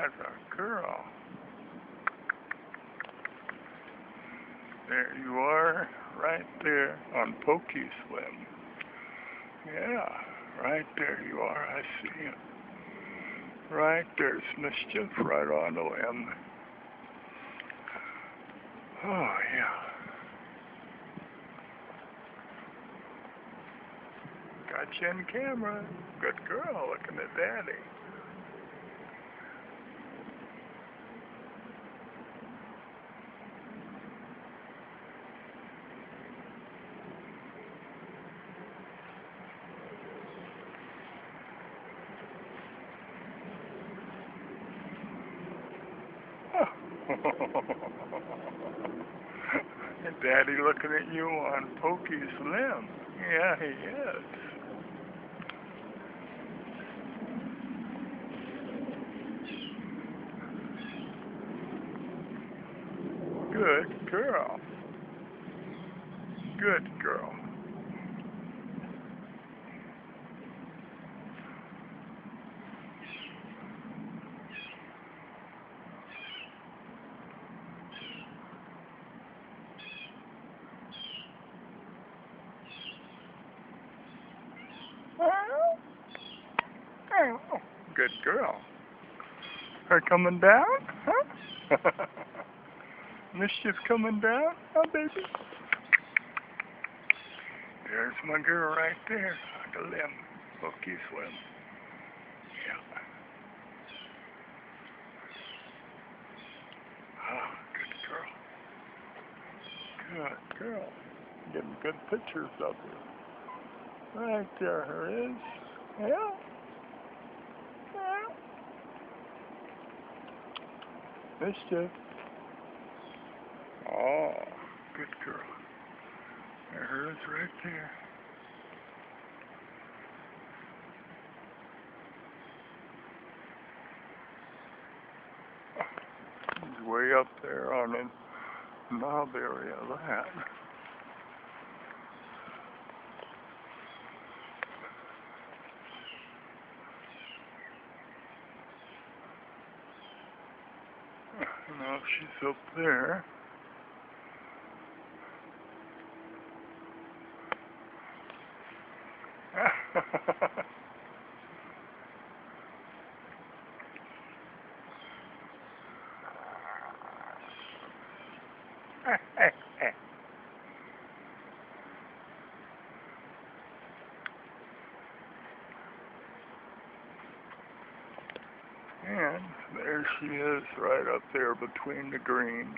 That's a girl. There you are, right there on Pokey Slim. Yeah, right there you are. I see you. Right there's Mischief, right on the limb. Oh, yeah. Got you in camera. Good girl, looking at Daddy. And Daddy looking at you on Pokey's limb. Yeah, he is. Good girl. Good girl. Good girl. Her coming down? Huh? Mischief coming down? Huh, baby? There's my girl right there on the limb. Pokey Slim. Yeah. Oh, good girl. Good girl. Getting good pictures of her. Right there, her is. Yeah. Yeah. Mischief. Oh, good girl. There her is right there. He's way up there on the knob area of that. Now she's up there. And there she is, right up there between the green.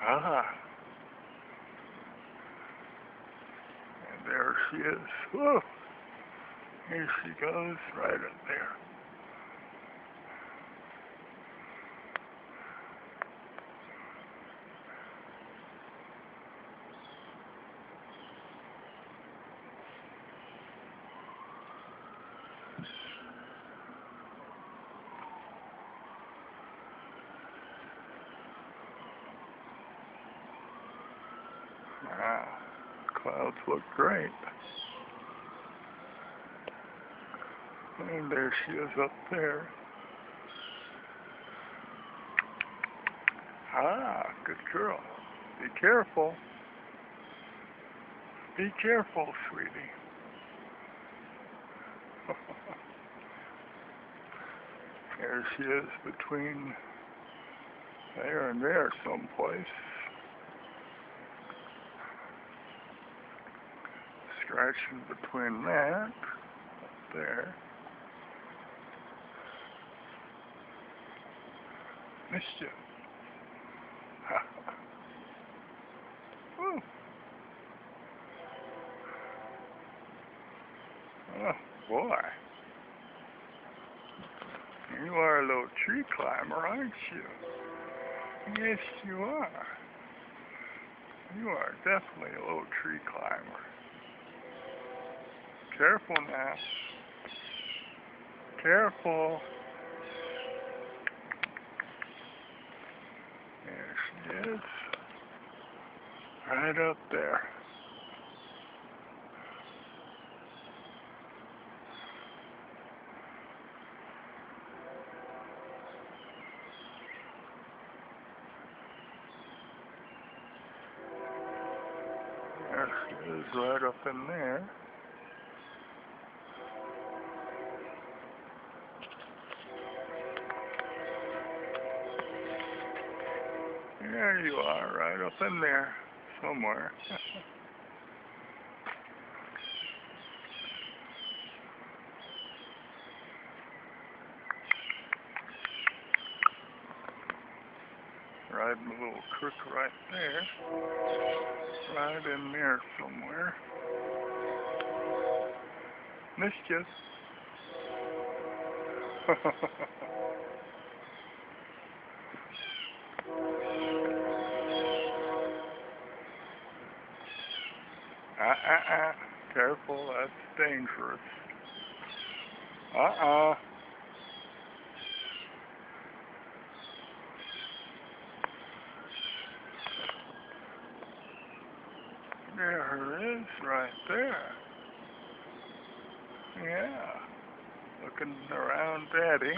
Ah. And there she is. Whoa. Here she goes, right up there. Ah, clouds look great. And there she is up there. Ah, good girl. Be careful. Be careful, sweetie. There she is between there and there someplace. Scratching between that, up there. Mischief. Ooh. Oh, boy. You are a little tree climber, aren't you? Yes, you are. You are definitely a little tree climber. Careful now. Careful. There she is. Right up there. she is right up in there. There you are, right up in there, somewhere. Riding a little crook right there. Right in there somewhere. Mischief. Careful, that's dangerous. There it is, right there. Yeah. Looking around Daddy.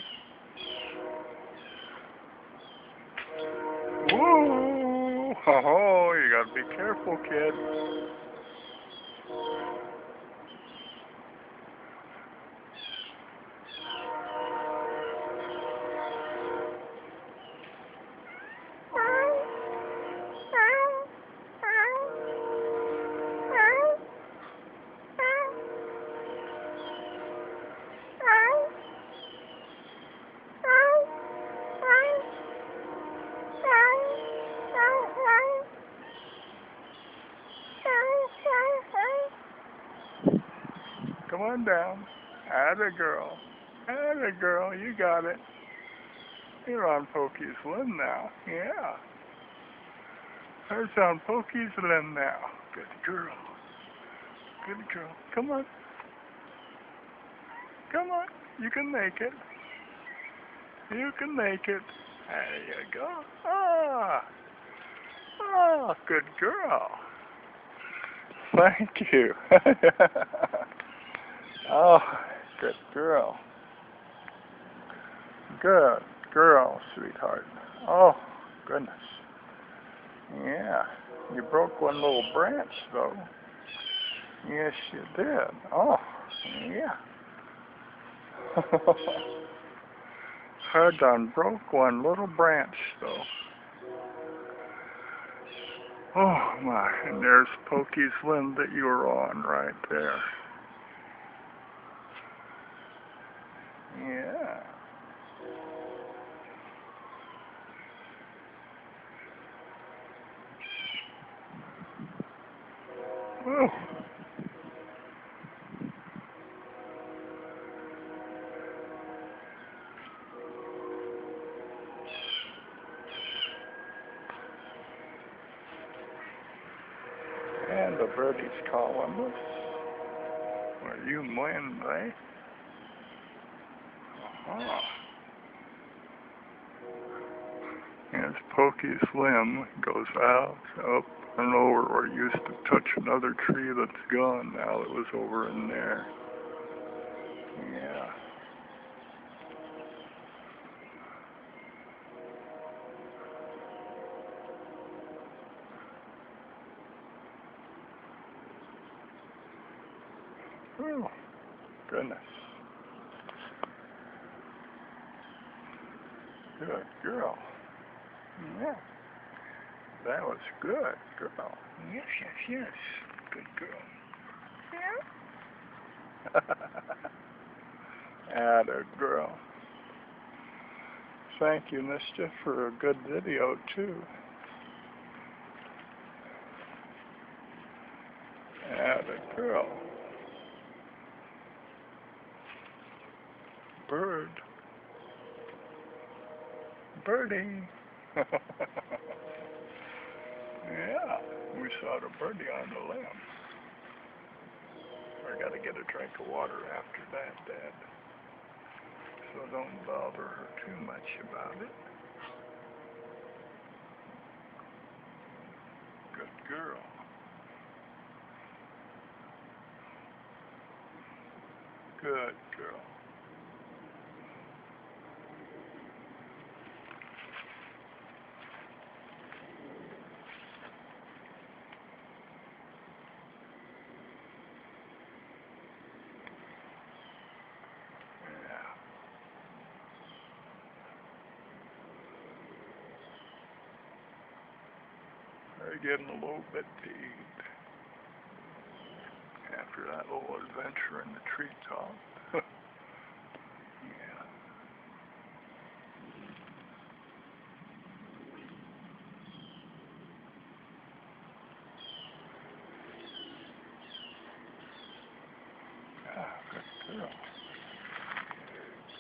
Woo! Oh, you gotta be careful, kid. Come on down. Atta girl. Atta girl, you got it. You're on Pokey's limb now. Yeah. Her's on Pokey's limb now. Good girl. Good girl. Come on. Come on. You can make it. You can make it. There you go. Ah. Ah, good girl. Thank you. Oh, good girl. Good girl, sweetheart. Oh, goodness. Yeah. You broke one little branch, though. Yes, you did. Oh, yeah. I done broke one little branch, though. Oh, my. And there's Pokey's limb that you were on right there. Yeah. Oh. And the birdie's calling us. Are you win, eh? Uh-huh. As Pokey's limb goes out, up, and over where it used to touch another tree that's gone now. It was over in there. Yeah. Oh, goodness. Good girl. Yeah. That was good, girl. Yes, yes, yes. Good girl. Yeah. Atta girl. Thank you, Mischief, for a good video, too. Atta girl. Bird. Birdie. Yeah, we saw the birdie on the limb. I gotta get a drink of water after that, Dad. So don't bother her too much about it. Good girl. Good girl. getting a little bit to eat after that little adventure in the treetop. Yeah. Ah, good girl.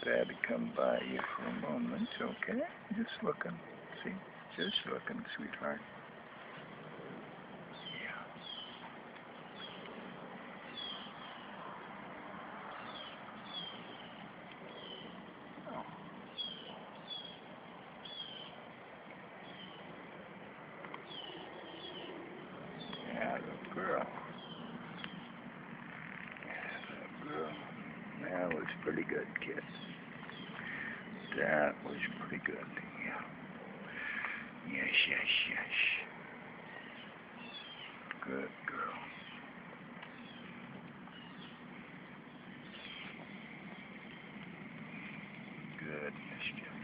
Daddy come by you for a moment, okay? Just looking. See? Just looking, sweetheart. Yeah. Oh. Yeah, good girl. Yeah, good girl. That was pretty good, kid. That was pretty good. Yeah. Yes, yes, yes. Good girl. Good mischief.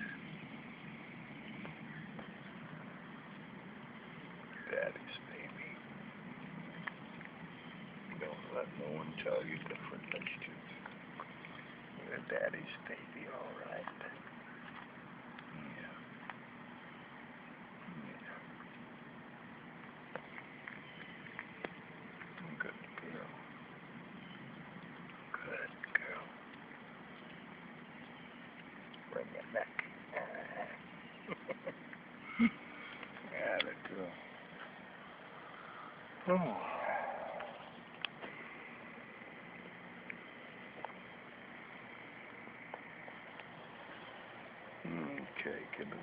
Daddy's baby. Don't let no one tell you different, mischief. You're daddy's baby, all right. Yeah. Yeah. Good girl. Good girl. Bring it back. Yeah, the girl. Oh. Okay, kiddo.